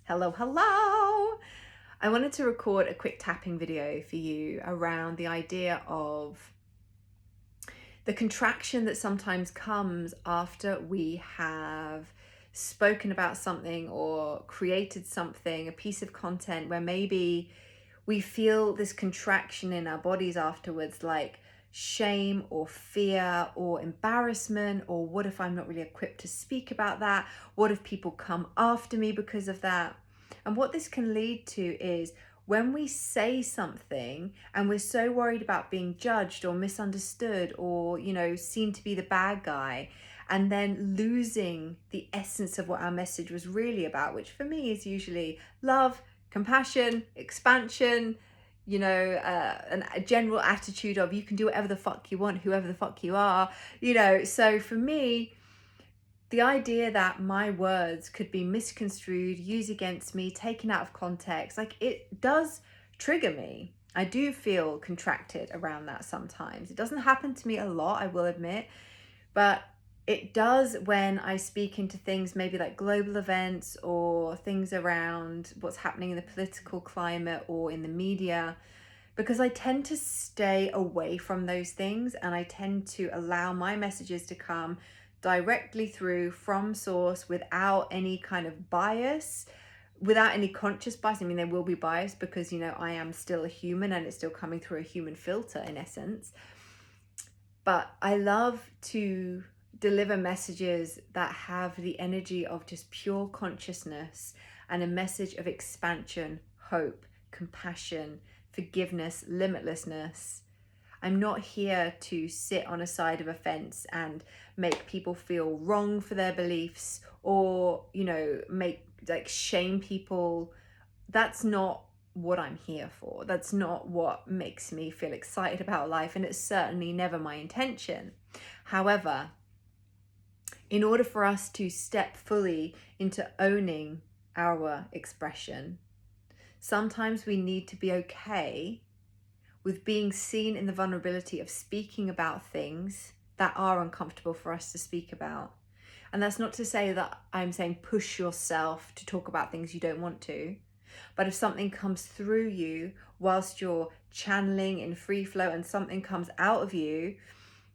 Hello, hello! I wanted to record a quick tapping video for you around the idea of the contraction that sometimes comes after we have spoken about something or created something, a piece of content where maybe we feel this contraction in our bodies afterwards, like shame or fear or embarrassment, or what if I'm not really equipped to speak about that? What if people come after me because of that? And what this can lead to is when we say something and we're so worried about being judged or misunderstood or, seen to be the bad guy, and then losing the essence of what our message was really about, which for me is usually love, compassion, expansion, a general attitude of you can do whatever the fuck you want, whoever the fuck you are, So for me, the idea that my words could be misconstrued, used against me, taken out of context, like it does trigger me. I do feel contracted around that sometimes. It doesn't happen to me a lot, I will admit, but it does when I speak into things maybe like global events or things around what's happening in the political climate or in the media, because I tend to stay away from those things and I tend to allow my messages to come directly through from source without any kind of bias, without any conscious bias. I mean, there will be bias because, I am still a human and it's still coming through a human filter in essence. But I love to deliver messages that have the energy of just pure consciousness and a message of expansion, hope, compassion, forgiveness, limitlessness. I'm not here to sit on a side of a fence and make people feel wrong for their beliefs or, shame people. That's not what I'm here for. That's not what makes me feel excited about life, and it's certainly never my intention. However, in order for us to step fully into owning our expression, sometimes we need to be okay with being seen in the vulnerability of speaking about things that are uncomfortable for us to speak about. And that's not to say that I'm saying push yourself to talk about things you don't want to. But if something comes through you whilst you're channeling in free flow and something comes out of you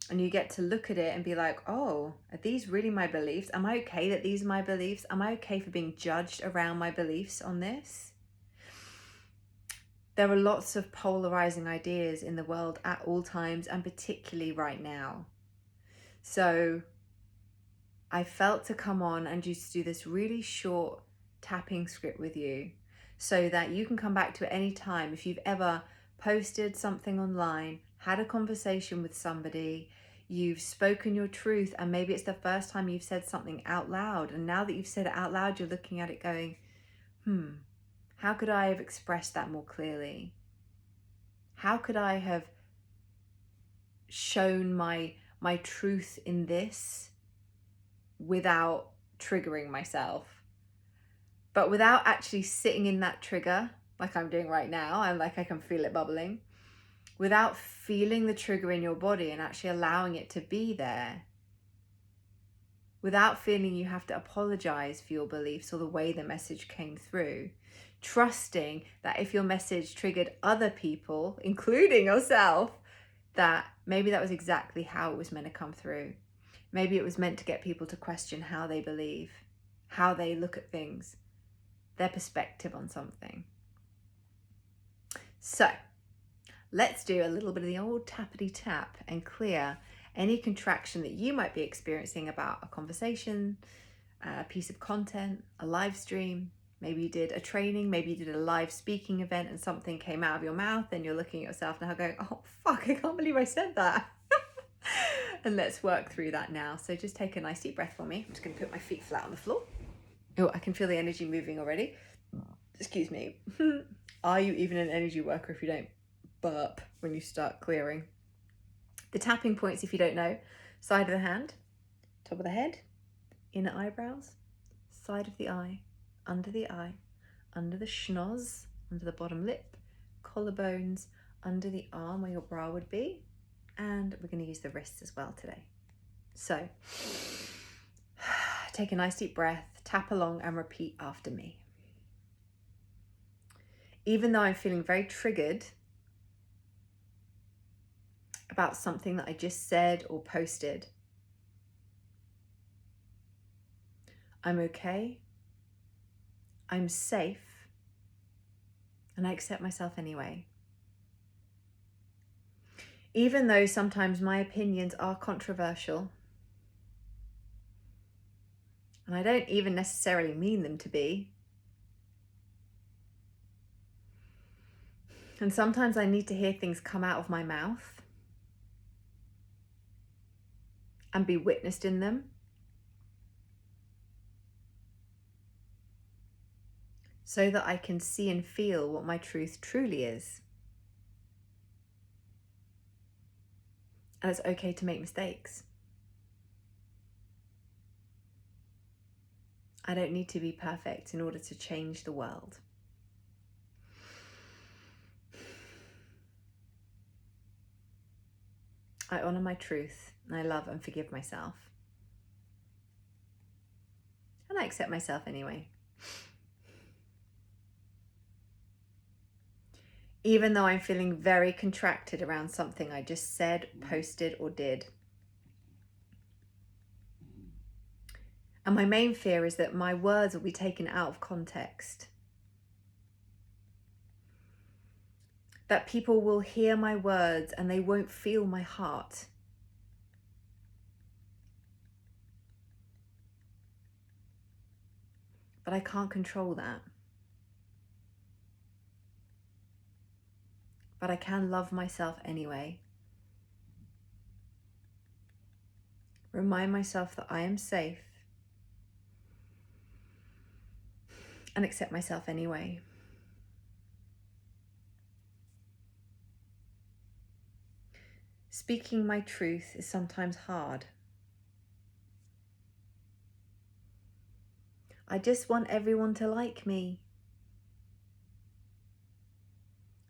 and you get to look at it and be like, oh, are these really my beliefs? Am I okay that these are my beliefs? Am I okay for being judged around my beliefs on this? There are lots of polarizing ideas in the world at all times, and particularly right now. So I felt to come on and just do this really short tapping script with you so that you can come back to it any time. If you've ever posted something online, had a conversation with somebody, you've spoken your truth, and maybe it's the first time you've said something out loud, and now that you've said it out loud, you're looking at it going, how could I have expressed that more clearly? How could I have shown my truth in this without triggering myself, but without actually sitting in that trigger like I'm doing right now, and like I can feel it bubbling, without feeling the trigger in your body and actually allowing it to be there, without feeling you have to apologize for your beliefs or the way the message came through, trusting that if your message triggered other people, including yourself, that maybe that was exactly how it was meant to come through. Maybe it was meant to get people to question how they believe, how they look at things, their perspective on something. So let's do a little bit of the old tappity tap and clear any contraction that you might be experiencing about a conversation, a piece of content, a live stream. Maybe you did a training, maybe you did a live speaking event and something came out of your mouth and you're looking at yourself now going, oh fuck, I can't believe I said that. And let's work through that now. So just take a nice deep breath for me. I'm just going to put my feet flat on the floor. Oh, I can feel the energy moving already. Excuse me. Are you even an energy worker if you don't burp when you start clearing? The tapping points, if you don't know: side of the hand, top of the head, inner eyebrows, side of the eye, under the schnoz, under the bottom lip, collarbones, under the arm where your brow would be, and we're going to use the wrists as well today. So take a nice deep breath, tap along and repeat after me. Even though I'm feeling very triggered about something that I just said or posted, I'm okay, I'm safe, and I accept myself anyway. Even though sometimes my opinions are controversial, and I don't even necessarily mean them to be, and sometimes I need to hear things come out of my mouth and be witnessed in them, so that I can see and feel what my truth truly is. And it's okay to make mistakes. I don't need to be perfect in order to change the world. I honor my truth, and I love and forgive myself. And I accept myself anyway. Even though I'm feeling very contracted around something I just said, posted, or did. And my main fear is that my words will be taken out of context. That people will hear my words and they won't feel my heart. But I can't control that. But I can love myself anyway. Remind myself that I am safe. And accept myself anyway. Speaking my truth is sometimes hard. I just want everyone to like me.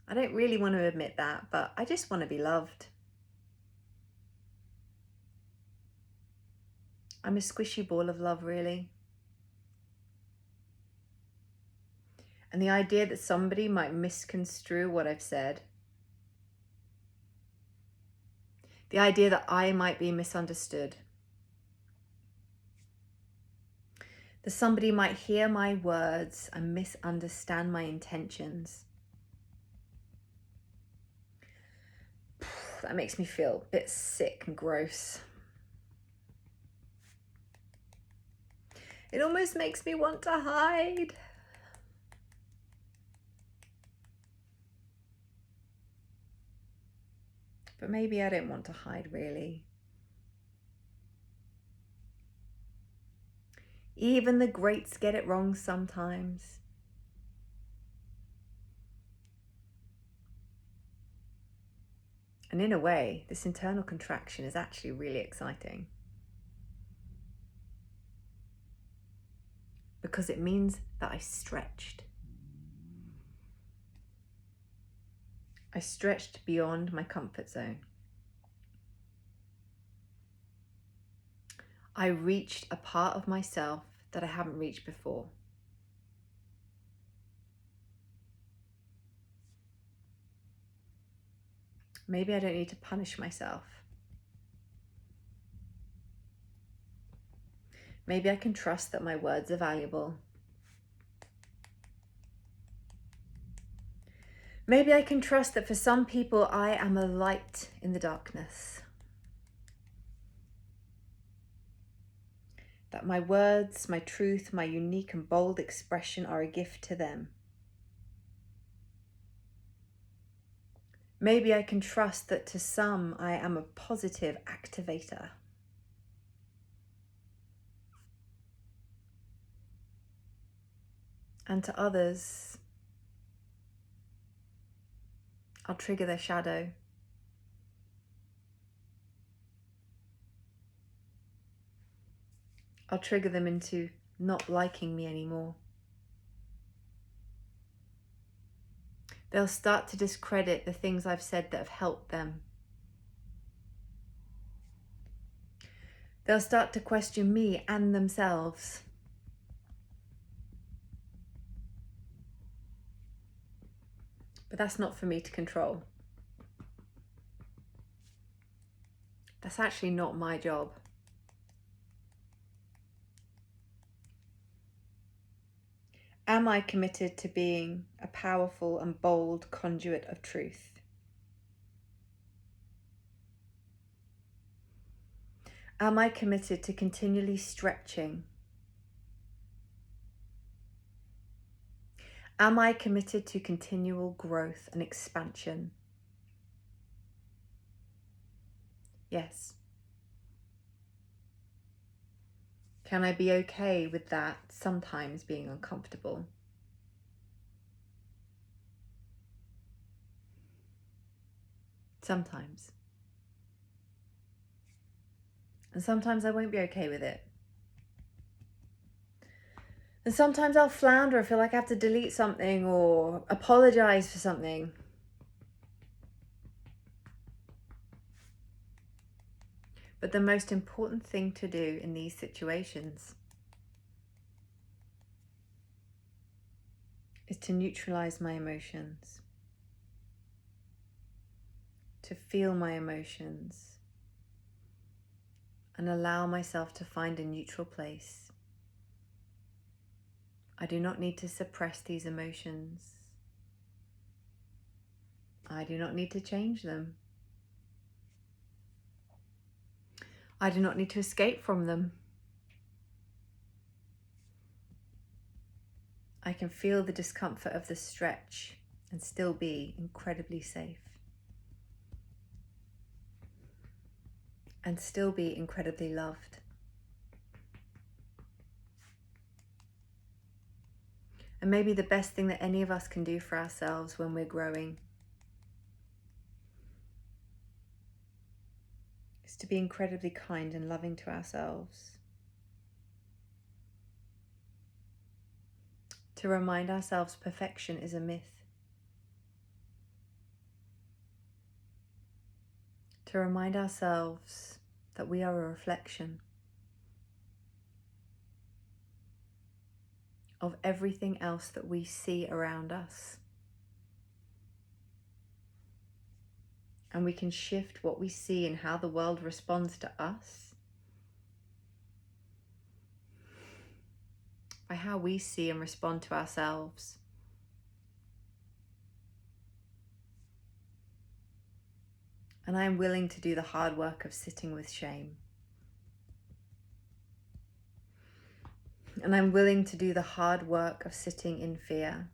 I don't really want to admit that, but I just want to be loved. I'm a squishy ball of love, really. And the idea that somebody might misconstrue what I've said, the idea that I might be misunderstood, that somebody might hear my words and misunderstand my intentions, that makes me feel a bit sick and gross. It almost makes me want to hide. But maybe I don't want to hide, really. Even the greats get it wrong sometimes. And in a way, this internal contraction is actually really exciting. Because it means that I stretched. I stretched beyond my comfort zone. I reached a part of myself that I haven't reached before. Maybe I don't need to punish myself. Maybe I can trust that my words are valuable. Maybe I can trust that for some people I am a light in the darkness. That my words, my truth, my unique and bold expression are a gift to them. Maybe I can trust that to some I am a positive activator. And to others, I'll trigger their shadow. I'll trigger them into not liking me anymore. They'll start to discredit the things I've said that have helped them. They'll start to question me and themselves. But that's not for me to control. That's actually not my job. Am I committed to being a powerful and bold conduit of truth? Am I committed to continually stretching? Am I committed to continual growth and expansion? Yes. Can I be okay with that sometimes being uncomfortable? Sometimes. And sometimes I won't be okay with it. And sometimes I'll flounder or feel like I have to delete something or apologize for something. But the most important thing to do in these situations is to neutralize my emotions, to feel my emotions, and allow myself to find a neutral place. I do not need to suppress these emotions. I do not need to change them. I do not need to escape from them. I can feel the discomfort of the stretch and still be incredibly safe. And still be incredibly loved. And maybe the best thing that any of us can do for ourselves when we're growing is to be incredibly kind and loving to ourselves. To remind ourselves perfection is a myth. To remind ourselves that we are a reflection of everything else that we see around us. And we can shift what we see and how the world responds to us by how we see and respond to ourselves. And I am willing to do the hard work of sitting with shame. And I'm willing to do the hard work of sitting in fear.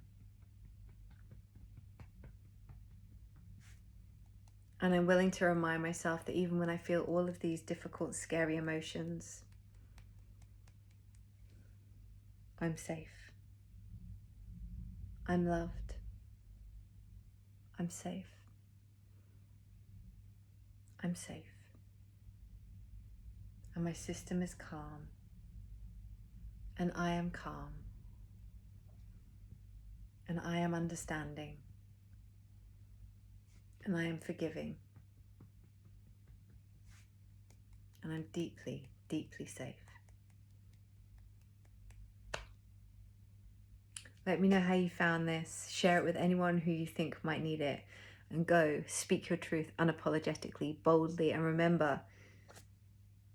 And I'm willing to remind myself that even when I feel all of these difficult, scary emotions, I'm safe. I'm loved. I'm safe. I'm safe. And my system is calm. And I am calm. And I am understanding. And I am forgiving. And I'm deeply, deeply safe. Let me know how you found this. Share it with anyone who you think might need it. And go speak your truth unapologetically, boldly. And remember,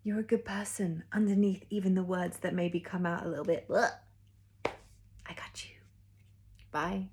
you're a good person underneath even the words that maybe come out a little bit. I got you. Bye.